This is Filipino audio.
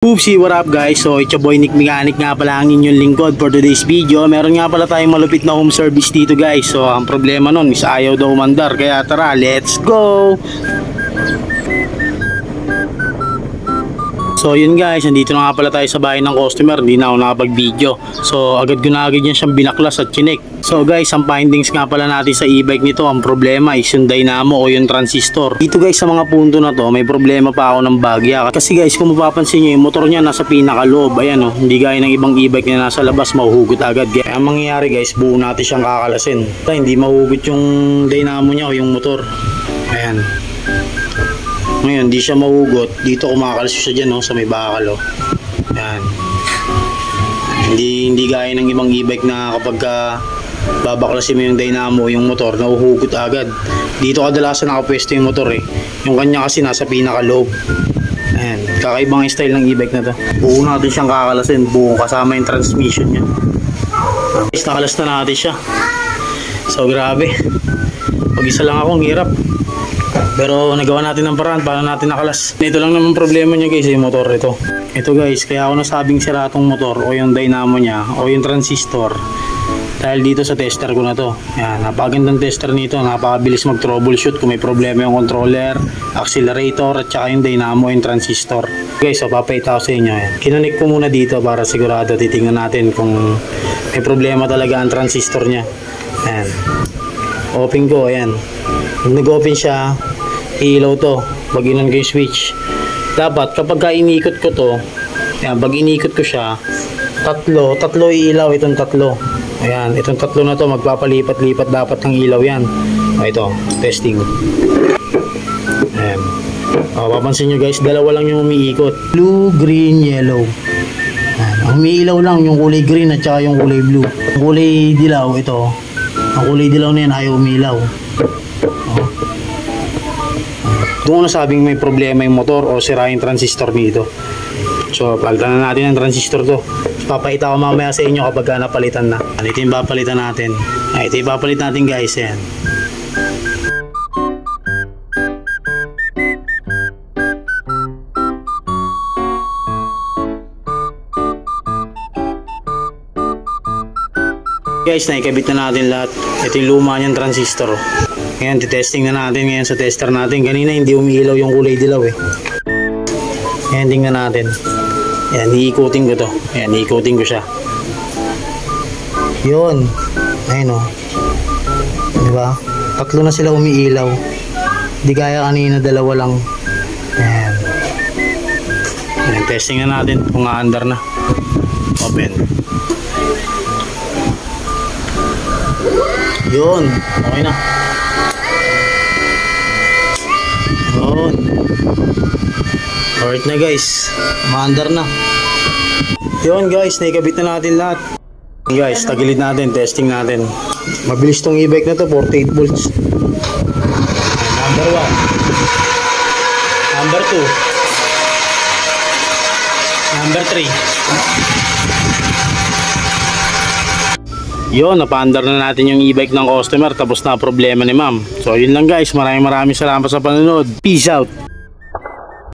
Oopsie, what up guys? So it's your boy Nick Mechanic nga pala ang inyong lingkod for today's video. Meron nga pala tayong malupit na home service dito guys. So ang problema nun is ayaw daw umandar. Kaya tara, let's go! So yun guys, nandito na nga pala tayo sa bahay ng customer. Hindi na ako nakapag-video. So agad ko na agad yan siyang binaklas at chinek. So guys, ang findings nga pala natin sa e-bike nito, ang problema is yung dynamo o yung transistor. Dito guys sa mga punto na to, may problema pa ako ng bagya. Kasi guys, kung mapapansin nyo, yung motor niya nasa pinakaloob. Ayan o, hindi gaya ng ibang e-bike na nasa labas, mahuhugot agad. Kaya ang mangyayari guys, buo natin siyang kakalasin. Hindi mahugot yung dynamo niya o yung motor. Ayan. Ngayon, di siya mahugot. Dito kumakalas siya dyan, no, sa may bakal. Oh. Yan. Hindi gaya ng ibang e-bike na kapag babaklasin mo yung dynamo, yung motor, nahuhugot agad. Dito kadalasan nakapwesto yung motor eh. Yung kanya kasi nasa pinakaloob. Ayan. Kakaibang style ng e-bike na to. Buo natin siyang kakalasin. Buo kasama yung transmission niya. Nakalas na natin siya. So grabe. Pag isa lang ako, ang hirap. Pero nagawa natin ng paraan para natin nakalas. Ito lang naman problema niya guys, yung motor ito. Ito guys, kaya ako nasabing sira tong motor o yung dynamo niya o yung transistor. Dahil dito sa tester ko na to. Yan, napakagandang tester nito. Napakabilis mag-troubleshoot kung may problema yung controller, accelerator at saka yung dynamo yung transistor. Guys, so papayita ko sa inyo. Yan. Kinonek ko muna dito para sigurado titingnan natin kung may problema talaga ang transistor niya. Yan. Open ko, ayan. Pag nag-open siya, ilaw to. Pag inon ko yung switch. Dapat kapag inikot ko to, ayan, pag inikot ko siya, tatlo ilaw itong tatlo. Ayan, itong tatlo na to magpapalipat-lipat dapat ng ilaw yan. O ito, testing. Ayan. O, papansin nyo guys, dalawa lang yung umiikot. Blue, green, yellow. Ayan. Ang umiilaw lang yung kulay green at saka yung kulay blue. Ang kulay dilaw, ito. Ang kulay dilaw na yan ayaw umilaw. Doon nasabing may problema yung motor o sira yung transistor dito. So palitan na natin ang transistor to. Papakita ko mamaya sa inyo kapag napalitan na. Ito yung papalitan natin. Ito yung papalit natin guys. Yan. Guys, naikabit na natin lahat. Ito yung luma niyang transistor. Ngayon, titesting na natin ngayon sa tester natin. Kanina hindi umiilaw yung kulay dilaw eh. Ngayon, tingnan natin. Ayan, iikutin ko to. Ayan, iikutin ko siya. Yun. Ayun o. Diba? Tatlo na sila umiilaw. Di kaya kanina, dalawa lang. Ayan. Ayan, testing na natin kung aandar na. Open. Yun. Okay na. Yun. Alright na guys. Maandar na. Yun guys. Naikabit na natin lahat. Guys, tagilid natin. Testing natin. Mabilis tong e-bike na to. 48 volts. Number 1. Number 2. Number 3. Yun, napaandar na natin yung e-bike ng customer tapos na problema ni ma'am. So yun lang guys, maraming salamat sa panonood. Peace out!